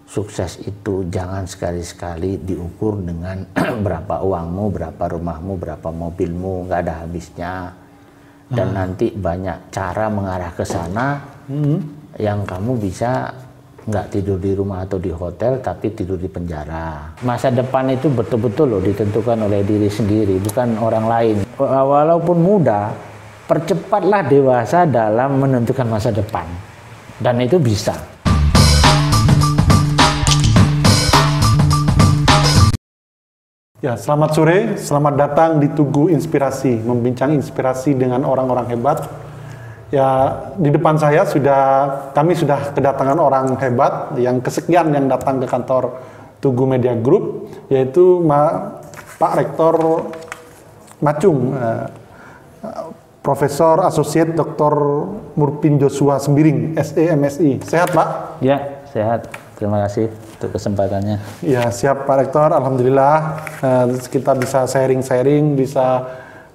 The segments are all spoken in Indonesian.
sukses itu jangan sekali-sekali diukur dengan berapa uangmu, berapa rumahmu, berapa mobilmu, nggak ada habisnya. Dan nanti banyak cara mengarah ke sana yang kamu bisa nggak tidur di rumah atau di hotel, tapi tidur di penjara. Masa depan itu betul-betul loh ditentukan oleh diri sendiri, bukan orang lain. Walaupun muda, percepatlah dewasa dalam menentukan masa depan. Dan itu bisa. Ya, selamat sore, selamat datang di Tugu Inspirasi, membincang inspirasi dengan orang-orang hebat. Ya, di depan saya kami sudah kedatangan orang hebat yang kesekian yang datang ke kantor Tugu Media Group, yaitu Pak Rektor Macung, Profesor Asosiat Dr. Murpin Joshua Sembiring, SE MSI. Sehat, Pak? Ya, sehat. Terima kasih untuk kesempatannya. Ya, siap Pak Rektor. Alhamdulillah kita bisa sharing-sharing, bisa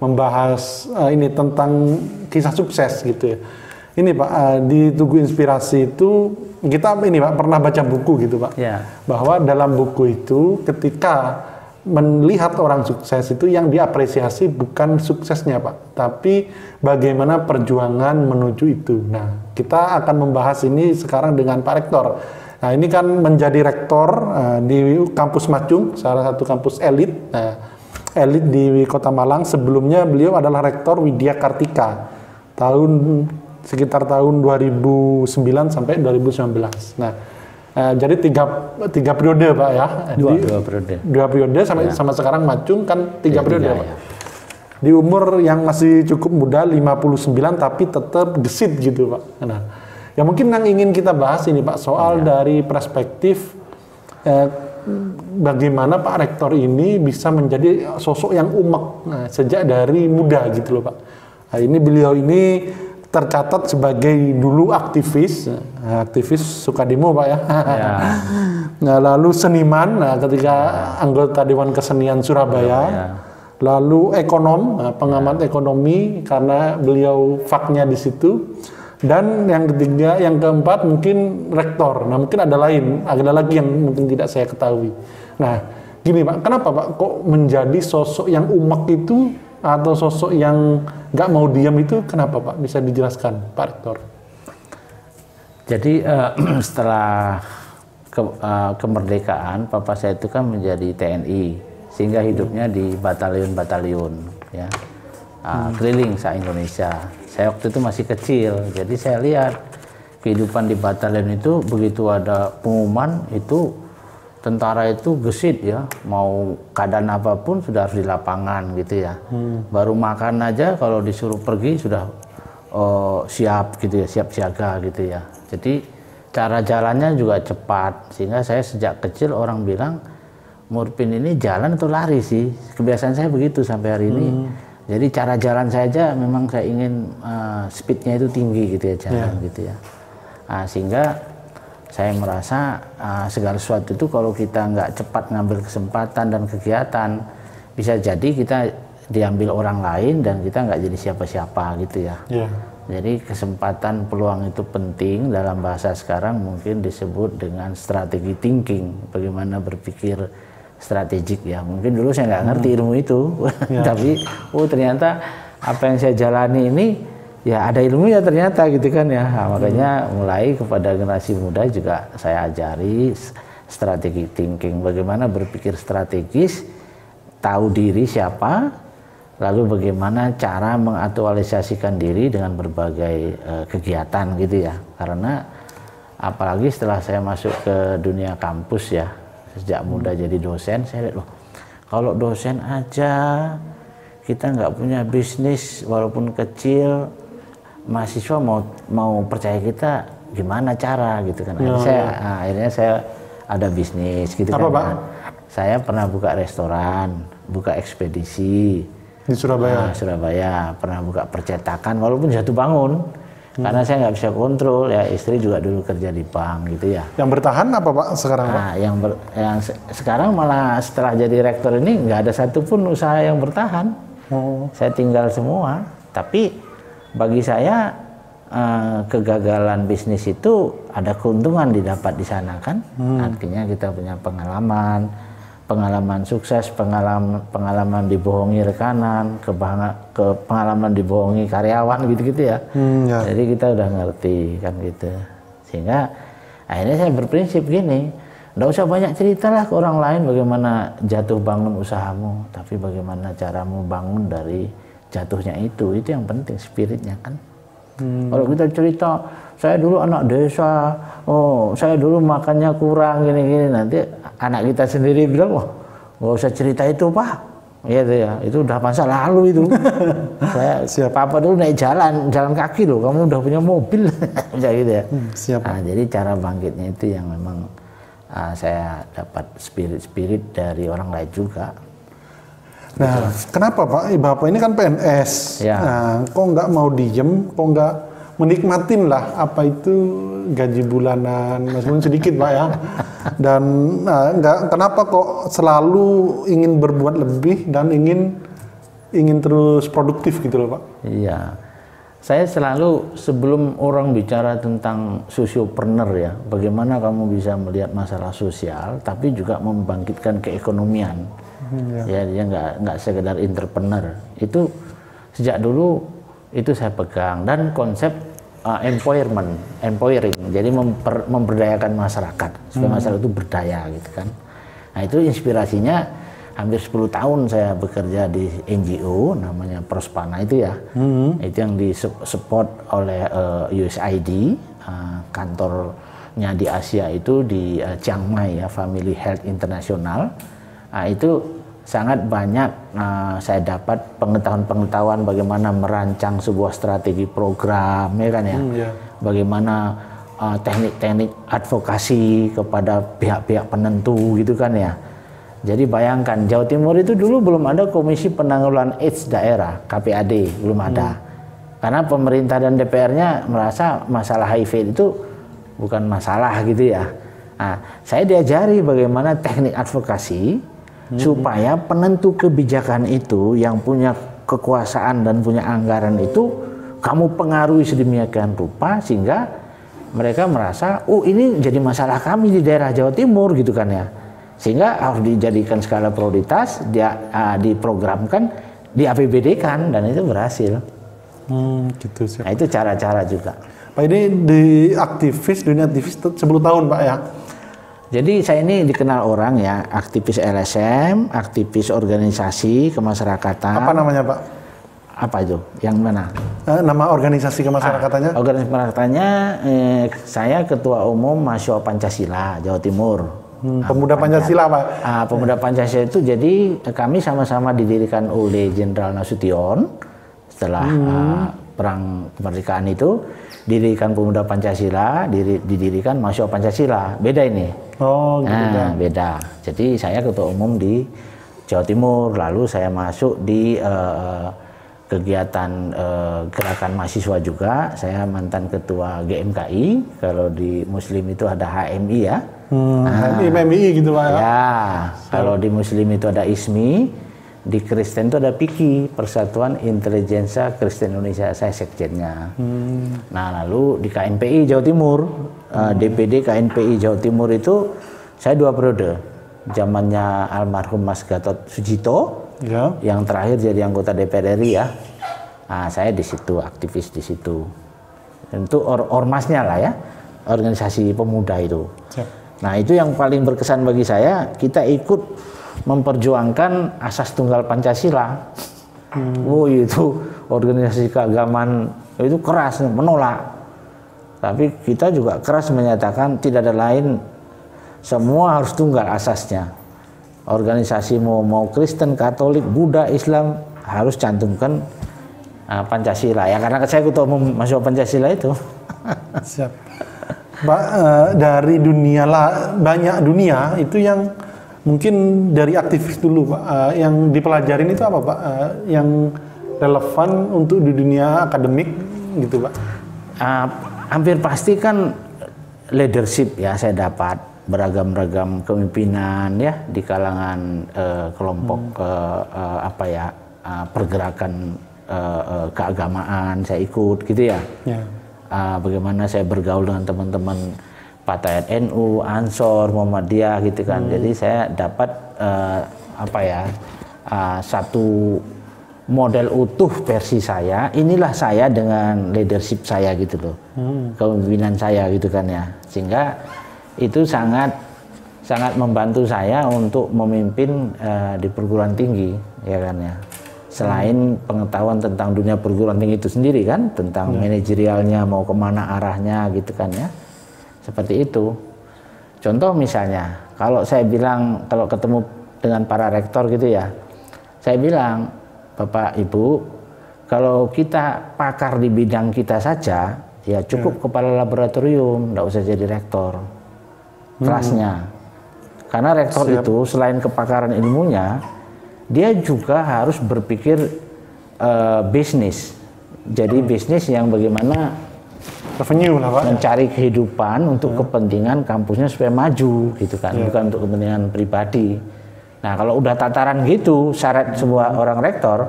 membahas ini tentang kisah sukses gitu ya. Ini Pak, di Tugu Inspirasi itu kita ini Pak pernah baca buku gitu Pak. Ya. Bahwa dalam buku itu ketika melihat orang sukses itu yang diapresiasi bukan suksesnya Pak, tapi bagaimana perjuangan menuju itu. Nah, kita akan membahas ini sekarang dengan Pak Rektor. Nah, ini kan menjadi rektor di kampus Macung, salah satu kampus elit, elit di Kota Malang. Sebelumnya beliau adalah rektor Widya Kartika, sekitar tahun 2009 sampai 2019. Nah, jadi tiga periode Pak ya. Dua periode sampai sama sekarang Macung kan tiga periode Pak. Ya. Di umur yang masih cukup muda, 59, tapi tetap gesit gitu Pak. Nah, ya mungkin yang ingin kita bahas ini Pak, soal dari perspektif bagaimana Pak Rektor ini bisa menjadi sosok yang umek sejak dari muda gitu loh Pak. Nah, ini beliau ini tercatat sebagai dulu aktivis suka demo Pak ya. Nah, lalu seniman ketika anggota Dewan Kesenian Surabaya. Lalu ekonom, pengamat ekonomi karena beliau faknya di situ. Dan yang ketiga, yang keempat mungkin rektor. Nah, mungkin ada lagi yang mungkin tidak saya ketahui. Nah, gini Pak, kenapa Pak kok menjadi sosok yang umek itu atau sosok yang nggak mau diam itu, kenapa Pak? Bisa dijelaskan Pak Rektor? Jadi setelah kemerdekaan, papa saya itu kan menjadi TNI, sehingga hidupnya di batalion-batalion, ya. Keliling se-Indonesia. Saya waktu itu masih kecil, jadi saya lihat kehidupan di batalion itu begitu ada pengumuman itu tentara itu gesit ya, mau keadaan apapun sudah harus di lapangan gitu ya. Baru makan aja kalau disuruh pergi sudah siap gitu ya, siap siaga gitu ya. Jadi cara jalannya juga cepat, sehingga saya sejak kecil orang bilang Murpin ini jalan atau lari sih. Kebiasaan saya begitu sampai hari ini. Jadi cara jalan saja memang saya ingin speednya itu tinggi gitu ya, jalan gitu ya. Sehingga saya merasa segala sesuatu itu kalau kita nggak cepat ngambil kesempatan dan kegiatan, bisa jadi kita diambil orang lain dan kita nggak jadi siapa-siapa gitu ya. Jadi kesempatan peluang itu penting, dalam bahasa sekarang mungkin disebut dengan strategi thinking, bagaimana berpikir strategik ya. Mungkin dulu saya nggak ngerti ilmu itu, tapi ternyata apa yang saya jalani ini ya ada ilmunya ternyata gitu kan ya. Nah, makanya mulai kepada generasi muda juga saya ajari strategi thinking, bagaimana berpikir strategis, tahu diri siapa, lalu bagaimana cara mengaktualisasikan diri dengan berbagai kegiatan gitu ya. Karena apalagi setelah saya masuk ke dunia kampus ya, sejak muda jadi dosen, saya lihat loh, kalau dosen aja kita nggak punya bisnis walaupun kecil, mahasiswa mau percaya kita gimana cara gitu kan. Akhirnya saya ada bisnis gitu. Apa, kan. Pak? Saya pernah buka restoran, buka ekspedisi di Surabaya. Surabaya, pernah buka percetakan walaupun jatuh bangun. Karena saya nggak bisa kontrol ya, istri juga dulu kerja di bank gitu ya. Yang bertahan apa Pak sekarang Pak? Yang sekarang malah setelah jadi rektor ini nggak ada satupun usaha yang bertahan. Saya tinggal semua. Tapi bagi saya kegagalan bisnis itu ada keuntungan didapat di sana kan. Artinya kita punya pengalaman sukses, pengalaman dibohongi rekanan, pengalaman dibohongi karyawan gitu-gitu ya. Jadi kita udah ngerti kan gitu. Sehingga akhirnya saya berprinsip gini, nggak usah banyak ceritalah ke orang lain bagaimana jatuh bangun usahamu, tapi bagaimana caramu bangun dari jatuhnya itu yang penting, spiritnya kan. Kalau kita cerita, saya dulu anak desa, saya dulu makannya kurang gini-gini, nanti anak kita sendiri bilang, wah nggak usah cerita itu Pak, itu udah masa lalu itu. Papa dulu naik jalan kaki loh, kamu udah punya mobil, gitu ya. Siap. Nah, jadi cara bangkitnya itu yang memang saya dapat spirit dari orang lain juga. Nah, kenapa Pak? Bapak ini kan PNS. Ya. Nah, kok nggak mau diem, kok nggak menikmatin lah apa itu gaji bulanan, meskipun sedikit Pak ya. Dan kenapa kok selalu ingin berbuat lebih dan ingin terus produktif gitu loh Pak? Iya. Saya selalu sebelum orang bicara tentang sosiopreneur ya, bagaimana kamu bisa melihat masalah sosial, tapi juga membangkitkan keekonomian. Ya, dia nggak sekedar entrepreneur. Itu sejak dulu itu saya pegang, dan konsep empowering, jadi memberdayakan masyarakat supaya masyarakat itu berdaya gitu kan. Nah itu inspirasinya hampir 10 tahun saya bekerja di NGO namanya Prospana itu ya. Itu yang disupport oleh USAID, kantornya di Asia itu di Chiang Mai ya, Family Health International. Nah, itu sangat banyak saya dapat pengetahuan bagaimana merancang sebuah strategi program ya kan ya. Bagaimana teknik-teknik advokasi kepada pihak-pihak penentu gitu kan ya. Jadi bayangkan Jawa Timur itu dulu belum ada Komisi Penanggulangan AIDS Daerah, KPAD, belum ada. Karena pemerintah dan DPR-nya merasa masalah HIV itu bukan masalah gitu ya. Nah, saya diajari bagaimana teknik advokasi supaya penentu kebijakan itu yang punya kekuasaan dan punya anggaran itu kamu pengaruhi sedemikian rupa sehingga mereka merasa, oh ini jadi masalah kami di daerah Jawa Timur gitu kan ya. Sehingga harus dijadikan skala prioritas, diprogramkan, di APBD-kan, dan itu berhasil. Gitu sih. Nah itu cara-cara juga. Pak ini di dunia aktivis 10 tahun Pak ya? Jadi saya ini dikenal orang ya, aktivis LSM, aktivis organisasi kemasyarakatan. Apa namanya Pak? Apa itu? Yang mana? Nama organisasi kemasyarakatannya? Organisasi kemasyarakatnya, saya Ketua Umum Mahasiswa Pancasila Jawa Timur. Pemuda Pancasila Pak? Pemuda Pancasila itu jadi kami sama-sama didirikan oleh Jenderal Nasution setelah perang kemerdekaan itu. Didirikan Pemuda Pancasila, didirikan Mahasiswa Pancasila. Beda ini. Oh, gitu. Beda. Jadi saya ketua umum di Jawa Timur, lalu saya masuk di kegiatan gerakan mahasiswa juga. Saya mantan ketua GMKI. Kalau di Muslim itu ada HMI ya. MMI gitu Pak ya? Ya. Kalau di Muslim itu ada ISMI. Di Kristen itu ada PIKI, Persatuan Intelijensia Kristen Indonesia, saya sekjennya. Nah lalu di KNPI Jawa Timur, DPD KNPI Jawa Timur itu saya 2 periode. Zamannya almarhum Mas Gatot Sujito, yang terakhir jadi anggota DPR RI ya. Nah, saya di situ, aktivis di situ. Tentu ormasnya lah ya, organisasi pemuda itu. Nah itu yang paling berkesan bagi saya, kita ikut memperjuangkan asas tunggal Pancasila. Oh itu organisasi keagamaan itu keras menolak. Tapi kita juga keras menyatakan tidak ada lain, semua harus tunggal asasnya. Organisasi mau Kristen, Katolik, Buddha, Islam harus cantumkan Pancasila. Ya karena saya ketua umum mahasiswa Pancasila itu. Siap. Pak, dari banyak dunia itu yang mungkin dari aktivis dulu Pak, yang dipelajarin itu apa Pak? Yang relevan untuk di dunia akademik gitu Pak? Hampir pasti kan leadership ya, saya dapat beragam-ragam kepemimpinan ya di kalangan kelompok pergerakan keagamaan saya ikut gitu ya. bagaimana saya bergaul dengan teman-teman Partai NU, Ansor, Muhammadiyah gitu kan. Jadi saya dapat satu model utuh versi saya. Inilah saya dengan leadership saya gitu loh, kepemimpinan saya gitu kan ya. Sehingga itu sangat membantu saya untuk memimpin di perguruan tinggi ya kan ya. Selain pengetahuan tentang dunia perguruan tinggi itu sendiri kan, tentang manajerialnya mau kemana arahnya gitu kan ya. Seperti itu. Contoh misalnya, kalau saya bilang, kalau ketemu dengan para rektor gitu ya, saya bilang, Bapak Ibu, kalau kita pakar di bidang kita saja, ya cukup kepala laboratorium, nggak usah jadi rektor kelasnya. Karena rektor itu selain kepakaran ilmunya, dia juga harus berpikir bisnis. Jadi bisnis yang bagaimana revenue lah Pak, mencari kehidupan untuk kepentingan kampusnya supaya maju gitu kan, bukan untuk kepentingan pribadi. Nah kalau udah tataran gitu syarat sebuah orang rektor,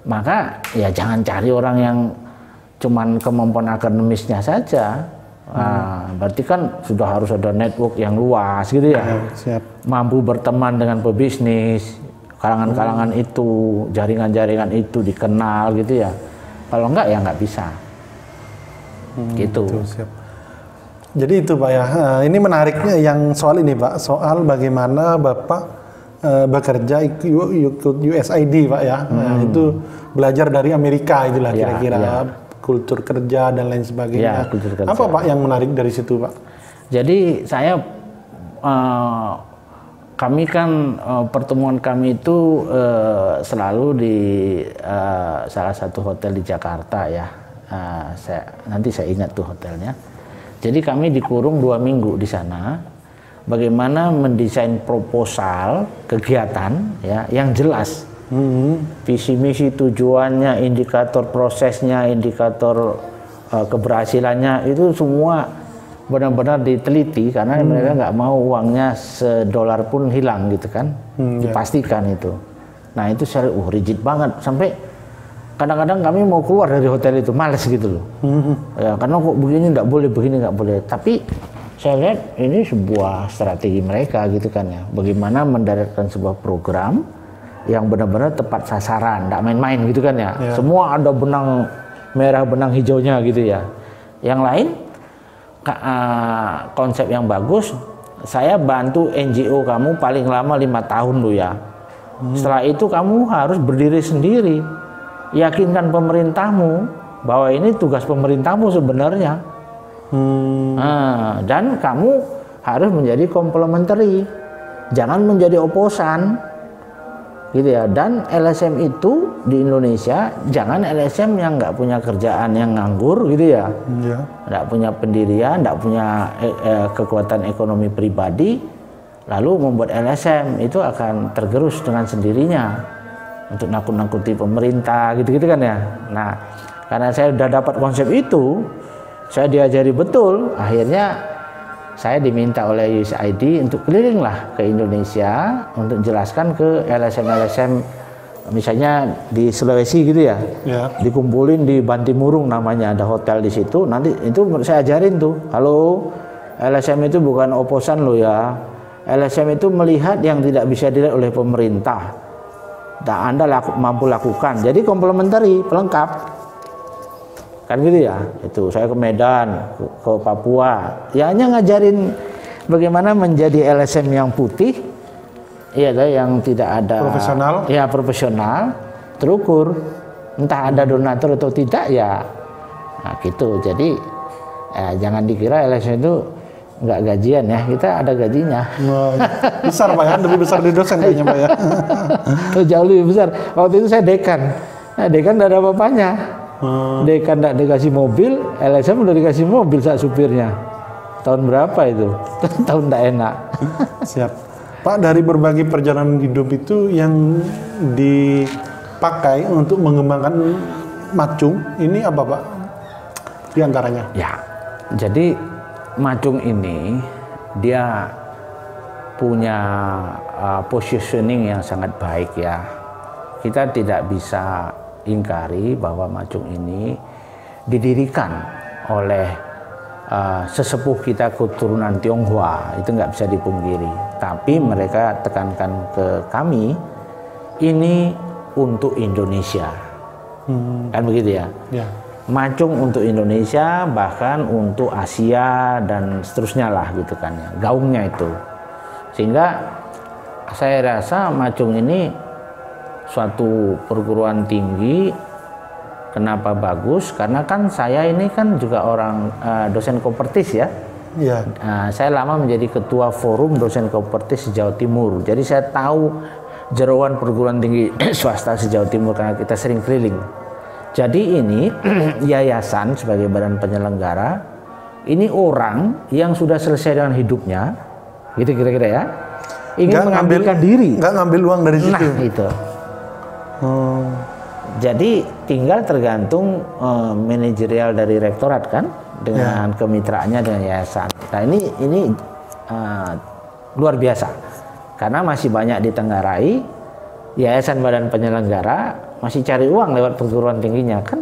maka ya jangan cari orang yang cuman kemampuan akademisnya saja. Nah, berarti kan sudah harus ada network yang luas gitu ya, mampu berteman dengan pebisnis, kalangan-kalangan itu, jaringan-jaringan itu dikenal gitu ya. Kalau enggak ya nggak bisa. Gitu. Siap. Jadi itu Pak ya, ini menariknya yang soal ini Pak, soal bagaimana Bapak bekerja ikut USAID Pak ya. Nah, itu belajar dari Amerika itulah kira-kira kultur kerja dan lain sebagainya. Apa Pak yang menarik dari situ Pak? Jadi saya kami kan pertemuan kami itu selalu di salah satu hotel di Jakarta ya. Nanti saya ingat tuh hotelnya. Jadi kami dikurung 2 minggu di sana. Bagaimana mendesain proposal kegiatan ya yang jelas, visi misi, tujuannya, indikator prosesnya, indikator keberhasilannya itu semua benar-benar diteliti karena mereka nggak mau uangnya $1 pun hilang gitu kan, dipastikan itu. Nah itu saya rigid banget sampai kadang-kadang kami mau keluar dari hotel itu, males gitu loh. Ya, karena kok begini nggak boleh, begini nggak boleh. Tapi saya lihat ini sebuah strategi mereka gitu kan ya. Bagaimana mendaratkan sebuah program yang benar-benar tepat sasaran, nggak main-main gitu kan ya. Semua ada benang merah, benang hijaunya gitu ya. Yang lain konsep yang bagus. Saya bantu NGO kamu paling lama 5 tahun loh ya. Setelah itu kamu harus berdiri sendiri. Yakinkan pemerintahmu bahwa ini tugas pemerintahmu sebenarnya. Dan kamu harus menjadi komplementari, jangan menjadi oposan, gitu ya. Dan LSM itu di Indonesia jangan LSM yang nggak punya kerjaan, yang nganggur, gitu ya, nggak punya pendirian, nggak punya kekuatan ekonomi pribadi, lalu membuat LSM itu akan tergerus dengan sendirinya untuk nakut-nakuti pemerintah gitu-gitu kan ya. Nah, karena saya udah dapat konsep itu, saya diajari betul, akhirnya saya diminta oleh USAID untuk keliling lah ke Indonesia untuk jelaskan ke LSM-LSM misalnya di Sulawesi gitu ya. Dikumpulin di Bantimurung namanya, ada hotel di situ. Nanti itu saya ajarin tuh, halo, LSM itu bukan oposan lo ya. LSM itu melihat yang tidak bisa dilihat oleh pemerintah. Dan Anda mampu lakukan, jadi komplementari, pelengkap kan gitu ya. Itu saya ke Medan, ke Papua ya, hanya ngajarin bagaimana menjadi LSM yang putih ya, yang tidak ada profesional ya, profesional, terukur, entah ada donatur atau tidak ya. Nah gitu. Jadi jangan dikira LSM itu nggak gajian ya, kita ada gajinya. Besar Pak ya, lebih besar di dosen kayaknya Pak ya. Jauh lebih besar. Waktu itu saya dekan. Nah, dekan nggak ada apa-apanya. Dekan nggak dikasih mobil, LSM udah dikasih mobil saat supirnya. Tahun berapa itu? Tahun tak enak. Siap. Pak, dari berbagai perjalanan hidup itu yang dipakai untuk mengembangkan Macung ini apa Pak? Di antaranya? Ya, jadi Macung ini dia punya positioning yang sangat baik ya. Kita tidak bisa ingkari bahwa Macung ini didirikan oleh sesepuh kita keturunan Tionghoa, itu nggak bisa dipungkiri. Tapi mereka tekankan ke kami, ini untuk Indonesia, kan begitu ya? Ya. Macung untuk Indonesia, bahkan untuk Asia dan seterusnya lah gitu kan ya, gaungnya itu. Sehingga saya rasa Macung ini suatu perguruan tinggi. Kenapa bagus? Karena kan saya ini kan juga orang dosen Kopertis ya. Iya. Saya lama menjadi ketua forum dosen Kopertis Jawa Timur. Jadi saya tahu jeroan perguruan tinggi swasta se-Jawa Timur karena kita sering keliling. Jadi ini yayasan sebagai badan penyelenggara, ini orang yang sudah selesai dengan hidupnya, gitu kira-kira ya, ingin mengambilkan diri. Nggak ngambil uang dari situ. Nah itu. Jadi tinggal tergantung manajerial dari rektorat kan, dengan kemitraannya dengan yayasan. Nah ini luar biasa, karena masih banyak ditenggarai. Yayasan badan penyelenggara masih cari uang lewat perguruan tingginya kan.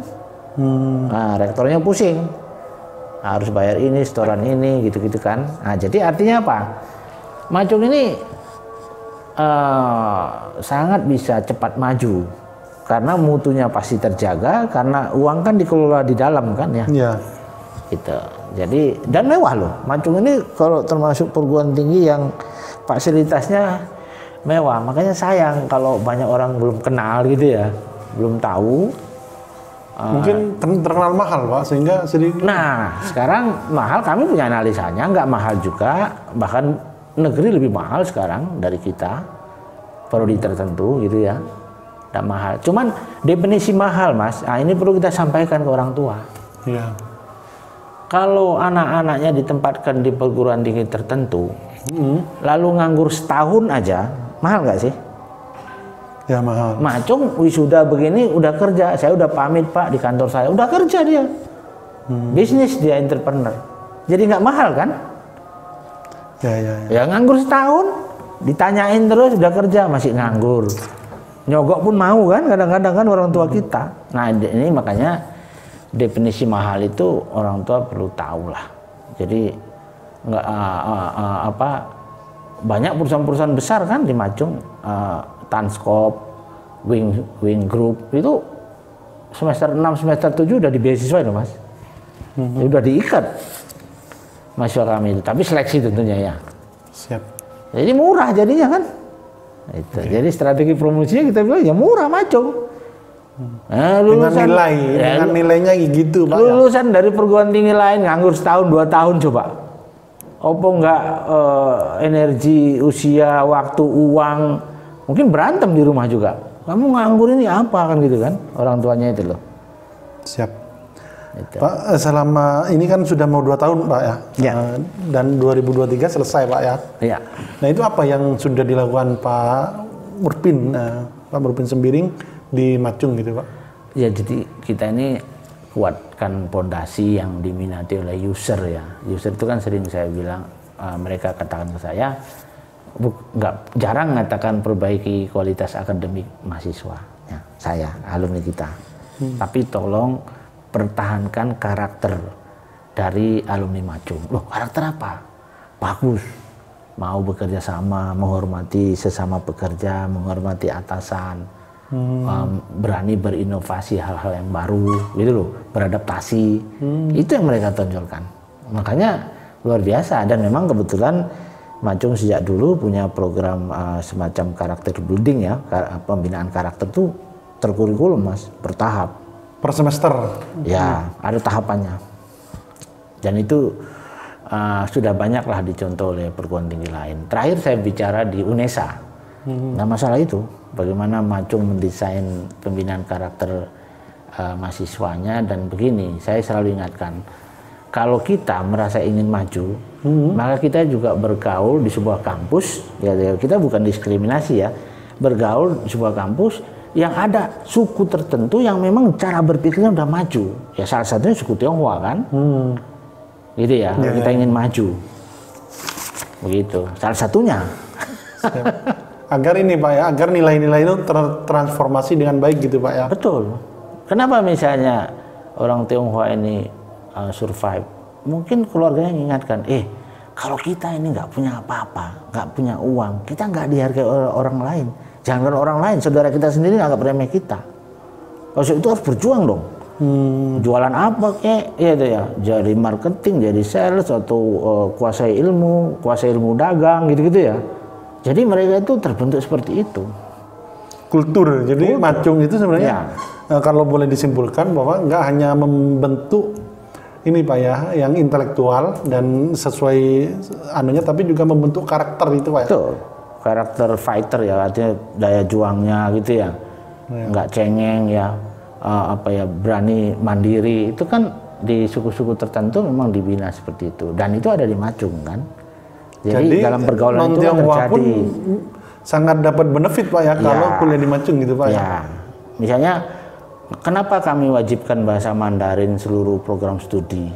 Nah, rektornya pusing, harus bayar ini, setoran ini, gitu-gitu kan. Nah, jadi artinya apa? Macung ini sangat bisa cepat maju karena mutunya pasti terjaga, karena uang kan dikelola di dalam kan ya. Iya. Gitu. Jadi dan mewah loh. Macung ini kalau termasuk perguruan tinggi yang fasilitasnya mewah, makanya sayang kalau banyak orang belum kenal gitu ya, belum tahu. Mungkin terkenal mahal Pak, sehingga sedikit. Nah sekarang mahal, kami punya analisanya, nggak mahal juga, bahkan negeri lebih mahal sekarang dari kita, prodi tertentu gitu ya, nggak mahal. Cuman definisi mahal Mas, nah ini perlu kita sampaikan ke orang tua. Iya. Kalau anak-anaknya ditempatkan di perguruan tinggi tertentu, lalu nganggur setahun aja, mahal nggak sih? Ya mahal. Macung wisuda begini udah kerja, saya udah pamit Pak di kantor saya, udah kerja dia, bisnis dia, entrepreneur, jadi nggak mahal kan? Ya nganggur setahun, ditanyain terus udah kerja masih nganggur, nyogok pun mau kan kadang-kadang kan orang tua kita. Nah ini makanya definisi mahal itu orang tua perlu tahu lah. Jadi nggak banyak perusahaan-perusahaan besar kan di Macung, Tanskop, Wing Group itu semester 6, semester 7 udah di beasiswa itu Mas. Udah diikat mahasiswa kami itu, tapi seleksi tentunya ya. Siap. Jadi murah jadinya kan. Itu. Jadi strategi promosinya kita bilang ya murah Macung. Nah, lulusan, dengan nilainya gitu Pak. Lulusan dari perguruan tinggi lain nganggur setahun 2 tahun coba. Apa enggak energi, usia, waktu, uang, mungkin berantem di rumah juga. Kamu nganggur ini apa kan gitu kan, orang tuanya itu loh. Siap. Itu. Pak, selama ini kan sudah mau 2 tahun Pak ya. Ya. Dan 2023 selesai Pak ya. Iya. Nah itu apa yang sudah dilakukan Pak Murpin Sembiring di Macung gitu Pak? Ya jadi kita ini kuatkan pondasi yang diminati oleh user ya. User itu kan sering saya bilang, mereka katakan ke saya, jarang mengatakan perbaiki kualitas akademik mahasiswa ya, saya alumni kita, tapi tolong pertahankan karakter dari alumni Macung. Loh karakter apa? Bagus, mau bekerja sama, menghormati sesama pekerja, menghormati atasan, berani berinovasi hal-hal yang baru gitu loh, beradaptasi. Itu yang mereka tonjolkan, makanya luar biasa. Dan memang kebetulan Macung sejak dulu punya program semacam karakter building ya, pembinaan karakter tuh terkurikulum Mas, bertahap. Per semester? Ya, ada tahapannya. Dan itu sudah banyaklah dicontoh oleh perguruan tinggi lain. Terakhir saya bicara di UNESA, nggak masalah itu. Bagaimana Macung mendesain pembinaan karakter mahasiswanya. Dan begini, saya selalu ingatkan, kalau kita merasa ingin maju, maka kita juga bergaul di sebuah kampus, ya kita bukan diskriminasi ya, bergaul di sebuah kampus yang ada suku tertentu yang memang cara berpikirnya udah maju. Ya salah satunya suku Tionghoa kan, gitu ya, kalau kita ingin maju, begitu. Salah satunya. Agar ini Pak ya, agar nilai-nilai itu tertransformasi dengan baik gitu Pak ya. Betul. Kenapa misalnya orang Tionghoa ini survive, mungkin keluarganya mengingatkan, kalau kita ini nggak punya apa-apa, nggak punya uang, kita nggak dihargai oleh orang lain. Jangan orang lain, saudara kita sendiri nggak remeh kita. Kalau itu harus berjuang dong. Jualan apa kek, ya itu ya, jadi marketing, jadi sales, atau kuasai ilmu dagang gitu-gitu ya. Jadi mereka itu terbentuk seperti itu. Kultur, jadi Macung itu sebenarnya kalau boleh disimpulkan bahwa nggak hanya membentuk ini Pak ya, yang intelektual dan sesuai anunya, tapi juga membentuk karakter itu Pak ya. Betul, karakter fighter ya, artinya daya juangnya gitu ya, nggak cengeng ya. Berani mandiri, itu kan di suku-suku tertentu memang dibina seperti itu, dan itu ada di Macung kan. Jadi dalam pergaulan itu kan terjadi, sangat dapat benefit Pak ya, kalau kuliah di Macung gitu Pak ya. Misalnya kenapa kami wajibkan bahasa Mandarin seluruh program studi?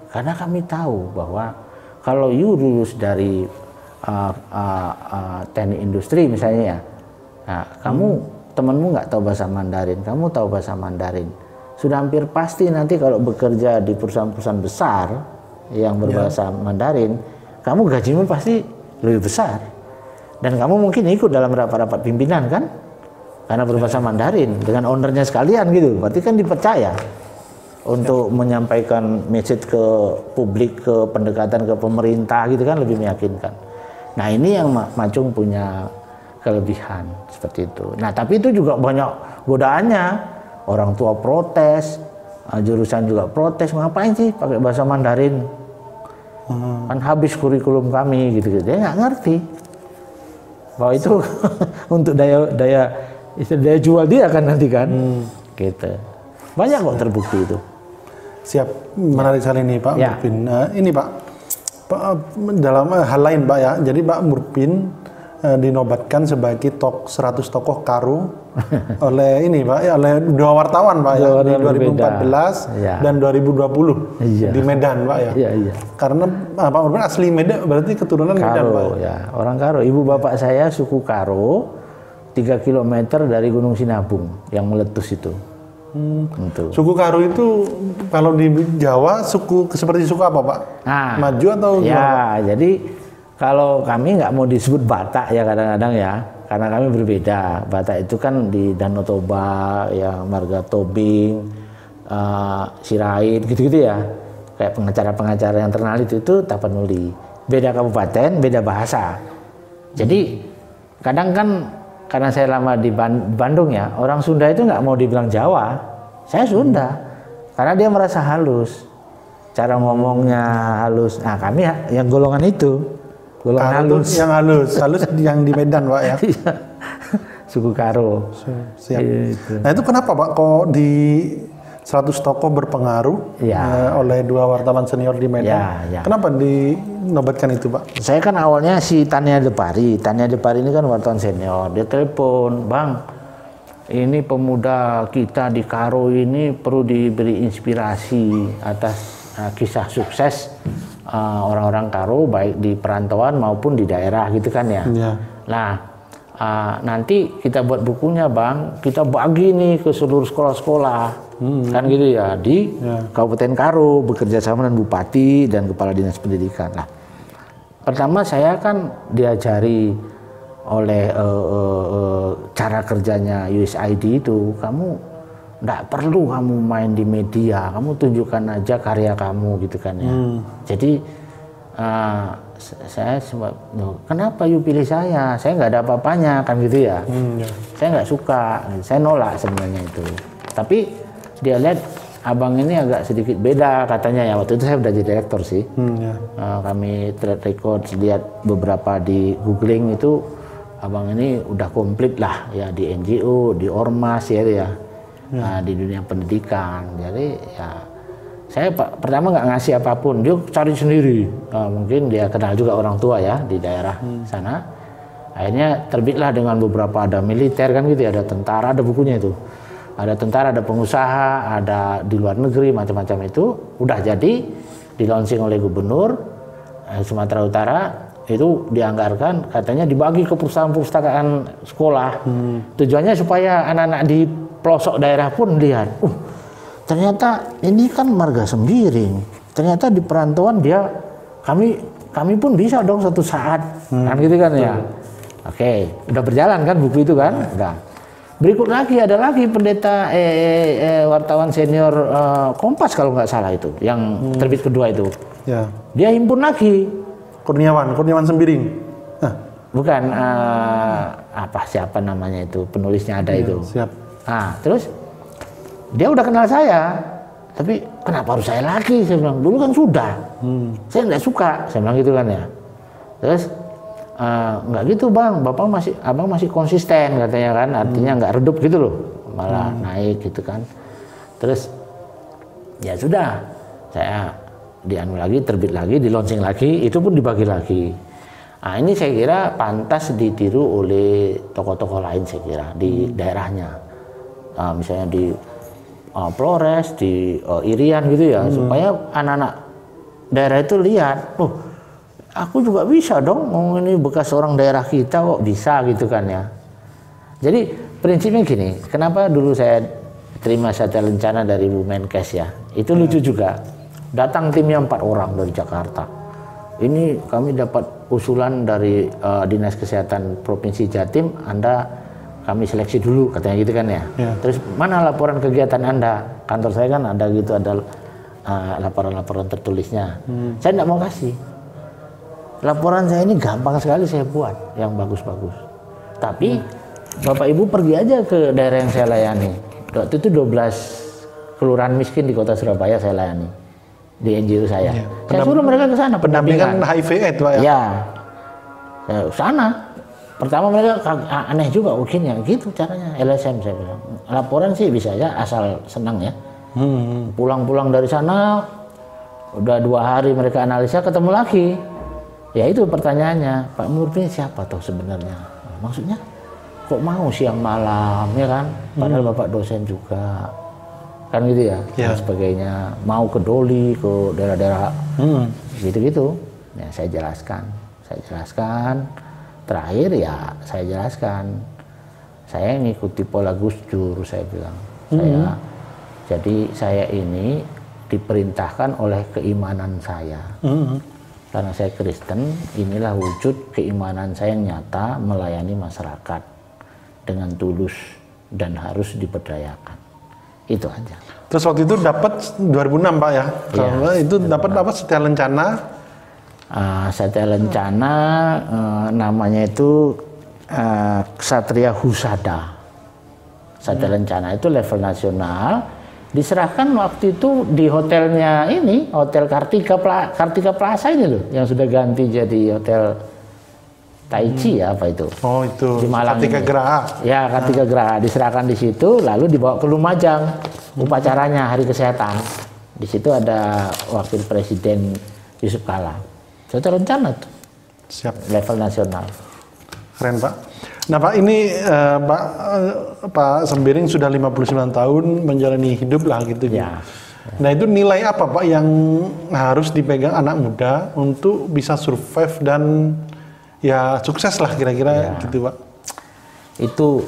Karena kami tahu bahwa kalau you lulus dari teknik industri misalnya ya, nah, kamu temanmu nggak tahu bahasa Mandarin, kamu tahu bahasa Mandarin, sudah hampir pasti nanti kalau bekerja di perusahaan-perusahaan besar yang berbahasa Mandarin, kamu gajimu pasti lebih besar, dan kamu mungkin ikut dalam rapat-rapat pimpinan kan, karena berbahasa Mandarin dengan ownernya sekalian gitu, berarti kan dipercaya untuk menyampaikan message ke publik, ke pendekatan ke pemerintah gitu kan, lebih meyakinkan. Nah ini yang Macung punya kelebihan seperti itu. Nah tapi itu juga banyak godaannya. Orang tua protes, jurusan juga protes, ngapain sih pakai bahasa Mandarin? Kan habis kurikulum kami gitu-gitu. Dia nggak ngerti bahwa itu untuk daya jual dia kan nanti kan. Gitu. Banyak kok terbukti itu. Siap, menarik sekali nih Pak Murpin. Ini Pak, dalam hal lain Pak ya. Jadi Pak Murpin dinobatkan sebagai 100 tokoh Karo oleh ini Pak ya, oleh 2 wartawan Pak ya, di 2014 dan 2020 di Medan Pak ya. Karena Pak Murpin asli Medan, berarti keturunan Karo, Medan Pak ya, orang Karo. Ibu bapak saya suku Karo, 3 km dari Gunung Sinabung yang meletus itu. Suku Karo itu kalau di Jawa seperti suku apa Pak? Maju atau gimana? Jadi kalau kami nggak mau disebut Batak ya kadang-kadang ya, karena kami berbeda. Batak itu kan di Danau Toba, ya Marga Tobing, Sirait gitu-gitu ya. Kayak pengacara-pengacara yang terkenal itu Tapanuli. Beda kabupaten, beda bahasa. Jadi kadang kan karena saya lama di Bandung ya, orang Sunda itu nggak mau dibilang Jawa. Saya Sunda, karena dia merasa halus. Cara ngomongnya halus. Nah kami yang golongan itu. Halus. Yang halus yang di Medan Pak ya. Suku Karo. Siap. Nah itu kenapa Pak kok di 100 tokoh berpengaruh oleh 2 wartawan senior di Medan? Kenapa dinobatkan itu Pak? Saya kan awalnya si Tania Depari ini kan wartawan senior. Dia telepon, Bang, ini pemuda kita di Karo ini perlu diberi inspirasi atas kisah sukses orang-orang Karo baik di perantauan maupun di daerah gitu kan ya. Nah nanti kita buat bukunya Bang, kita bagi nih ke seluruh sekolah-sekolah kan gitu ya di Kabupaten Karo, bekerja sama dengan Bupati dan Kepala Dinas Pendidikan. Nah pertama saya kan diajari oleh cara kerjanya USAID itu, kamu nggak perlu kamu main di media, kamu tunjukkan aja karya kamu gitu kan ya. Jadi saya sempat, kenapa you pilih saya nggak ada apa-apanya kan gitu ya. Saya nggak suka, saya nolak sebenarnya itu. Tapi dia lihat abang ini agak sedikit beda katanya ya, waktu itu saya udah jadi direktur sih. Kami track record, lihat beberapa di googling itu, abang ini udah komplit lah ya di NGO, di Ormas ya. Di dunia pendidikan. Jadi ya saya pertama nggak ngasih apapun, dia cari sendiri. Mungkin dia kenal juga orang tua ya di daerah sana. Akhirnya terbitlah dengan beberapa, ada militer kan gitu ya, ada tentara, ada bukunya itu. Ada tentara, ada pengusaha, ada di luar negeri, macam-macam itu. Udah jadi di launching oleh Gubernur Sumatera Utara. Itu dianggarkan katanya dibagi ke perusahaan perpustakaan sekolah. Tujuannya supaya anak-anak di pelosok daerah pun lihat, ternyata ini kan marga Sembiring. Ternyata di perantauan kami pun bisa dong suatu saat, kan gitu kan ya. Oke, udah berjalan kan buku itu kan, udah. Berikut lagi ada lagi pendeta wartawan senior Kompas kalau nggak salah itu, yang terbit kedua itu. Ya. Dia himpun lagi. Kurniawan Sembiring. Bukan siapa namanya itu, penulisnya ada itu. Siap. Terus dia udah kenal saya, tapi kenapa harus saya lagi? Saya bilang dulu kan sudah. Saya nggak suka, saya bilang gitu kan ya. Terus nggak gitu bang, abang masih konsisten katanya kan, artinya nggak redup gitu loh, malah naik gitu kan. Terus ya sudah, saya dianu lagi, terbit lagi, di launching lagi, itu pun dibagi lagi. Nah ini saya kira pantas ditiru oleh tokoh-tokoh lain saya kira di daerahnya, misalnya di Flores, di Irian gitu ya, supaya anak-anak daerah itu lihat, aku juga bisa dong, ini bekas orang daerah kita kok bisa gitu kan ya. Jadi prinsipnya gini, kenapa dulu saya terima Satya Lencana dari Bu Menkes ya, itu lucu juga. Datang timnya 4 orang dari Jakarta. Ini kami dapat usulan dari Dinas Kesehatan Provinsi Jatim, kami seleksi dulu katanya gitu kan ya. Terus mana laporan kegiatan Anda? Kantor saya kan ada gitu, ada laporan-laporan tertulisnya. Saya tidak mau kasih. Laporan saya ini gampang sekali saya buat, yang bagus-bagus. Tapi Bapak Ibu pergi aja ke daerah yang saya layani. Waktu itu 12 kelurahan miskin di kota Surabaya saya layani di NGO saya. Saya suruh mereka ke sana pendampingan HIV/AIDS Pak ya. Ya. Sana. Pertama mereka aneh juga, gini ya, gitu caranya LSM saya bilang. Laporan sih bisa aja asal senang ya. Pulang-pulang dari sana udah 2 hari mereka analisa, ketemu lagi. Ya itu pertanyaannya, Pak Murni siapa toh sebenarnya? Maksudnya kok mau siang malam ya kan? Padahal Bapak dosen juga. Kan gitu ya, dan sebagainya. Mau ke Doli, ke daerah-daerah gitu-gitu. Ya saya jelaskan. Terakhir ya saya jelaskan. Saya ngikuti pola Gus Dur, saya bilang. Jadi saya ini diperintahkan oleh keimanan saya. Karena saya Kristen, inilah wujud keimanan saya yang nyata melayani masyarakat dengan tulus dan harus diberdayakan. Itu aja. Terus waktu itu dapat 2006 Pak ya? Kalau itu dapat apa Satya Lencana? Satya Lencana namanya itu Ksatria Husada. Satya Lencana itu level nasional. Diserahkan waktu itu di hotelnya ini, Hotel Kartika Plaza ini loh, yang sudah ganti jadi Hotel Taichi ya apa itu? Oh itu. Di Malang. Kartika Graha. Ya Kartika Graha, diserahkan di situ, lalu dibawa ke Lumajang upacaranya Hari Kesehatan. Di situ ada Wakil Presiden Yusuf Kala. Satya Lencana tuh. Siap. Level nasional. Keren Pak. Nah Pak ini Pak Sembiring sudah 59 tahun menjalani hidup lah gitu. Ya. Nah itu nilai apa Pak yang harus dipegang anak muda untuk bisa survive dan ya sukses lah kira-kira gitu Pak? Itu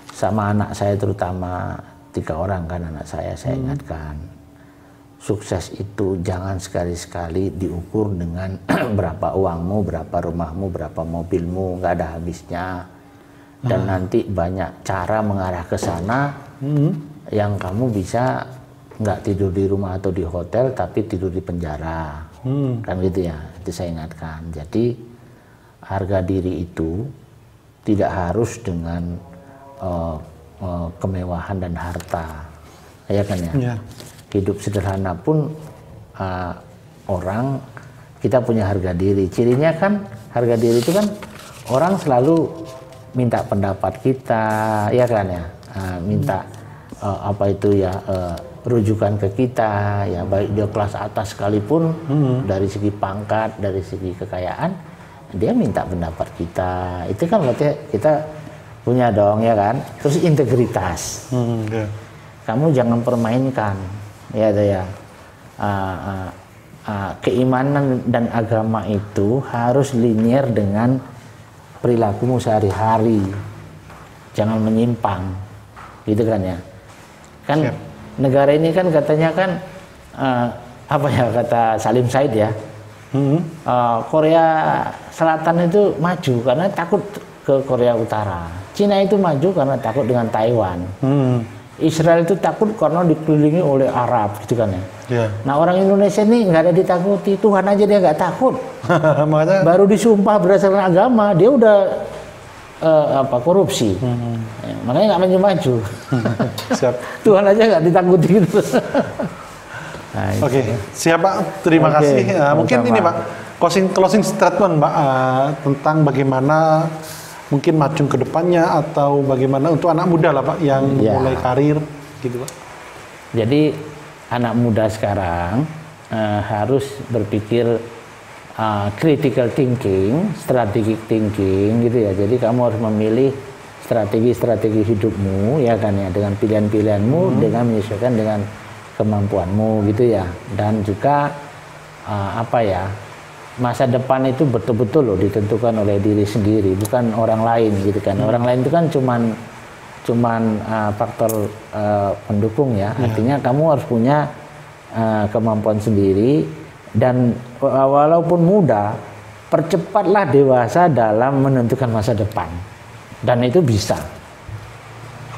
sama anak saya terutama 3 orang kan anak saya ingatkan. Sukses itu jangan sekali-sekali diukur dengan berapa uangmu, berapa rumahmu, berapa mobilmu, nggak ada habisnya. Dan nanti banyak cara mengarah ke sana yang kamu bisa nggak tidur di rumah atau di hotel, tapi tidur di penjara. Kan gitu ya, itu saya ingatkan. Jadi harga diri itu tidak harus dengan kemewahan dan harta. Ya kan ya? Hidup sederhana pun orang kita punya harga diri. Cirinya kan harga diri itu kan orang selalu minta pendapat kita, ya kan ya, minta apa itu ya rujukan ke kita, ya baik dia kelas atas sekalipun dari segi pangkat, dari segi kekayaan, dia minta pendapat kita. Itu kan berarti kita punya dong ya kan. Terus integritas, kamu jangan permainkan. Ya, keimanan dan agama itu harus linear dengan perilakumu sehari-hari, jangan menyimpang, gitu kan ya. Kan negara ini kan katanya kan apa ya kata Salim Said ya, Korea Selatan itu maju karena takut ke Korea Utara, Cina itu maju karena takut dengan Taiwan, Israel itu takut karena dikelilingi oleh Arab gitu kan ya. Yeah. Nah orang Indonesia ini nggak ada ditakuti, Tuhan aja dia nggak takut. Makanya baru disumpah berdasarkan agama dia udah korupsi, ya, makanya nggak maju-maju. Siap. Tuhan aja nggak ditakuti gitu. Nah, Oke, siap Pak. Terima kasih. Mungkin ini Pak, closing statement Pak tentang bagaimana mungkin maju ke depannya atau bagaimana untuk anak muda lah Pak yang mulai karir gitu Pak. Jadi anak muda sekarang harus berpikir critical thinking, strategic thinking gitu ya. Jadi kamu harus memilih strategi hidupmu ya kan ya, dengan pilihan-pilihanmu, dengan menyesuaikan dengan kemampuanmu gitu ya. Dan juga masa depan itu betul-betul loh ditentukan oleh diri sendiri, bukan orang lain gitu kan. Orang lain itu kan cuman faktor pendukung ya. Artinya kamu harus punya kemampuan sendiri, dan walaupun muda, percepatlah dewasa dalam menentukan masa depan. Dan itu bisa.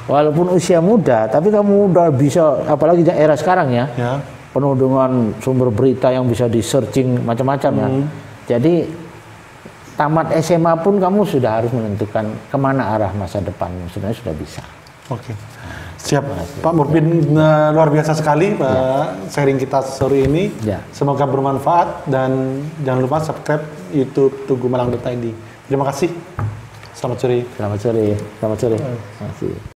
Walaupun usia muda, tapi kamu udah bisa, apalagi di era sekarang ya. Penuh dengan sumber berita yang bisa di-searching macam-macam ya. Jadi tamat SMA pun kamu sudah harus menentukan kemana arah masa depan, sebenarnya sudah bisa. Oke, siap Pak Murbin, luar biasa sekali Pak sharing kita sore ini. Semoga bermanfaat dan jangan lupa subscribe YouTube Tugu Malang.id. Terima kasih. Selamat sore. Selamat sore. Selamat sore. Terima kasih.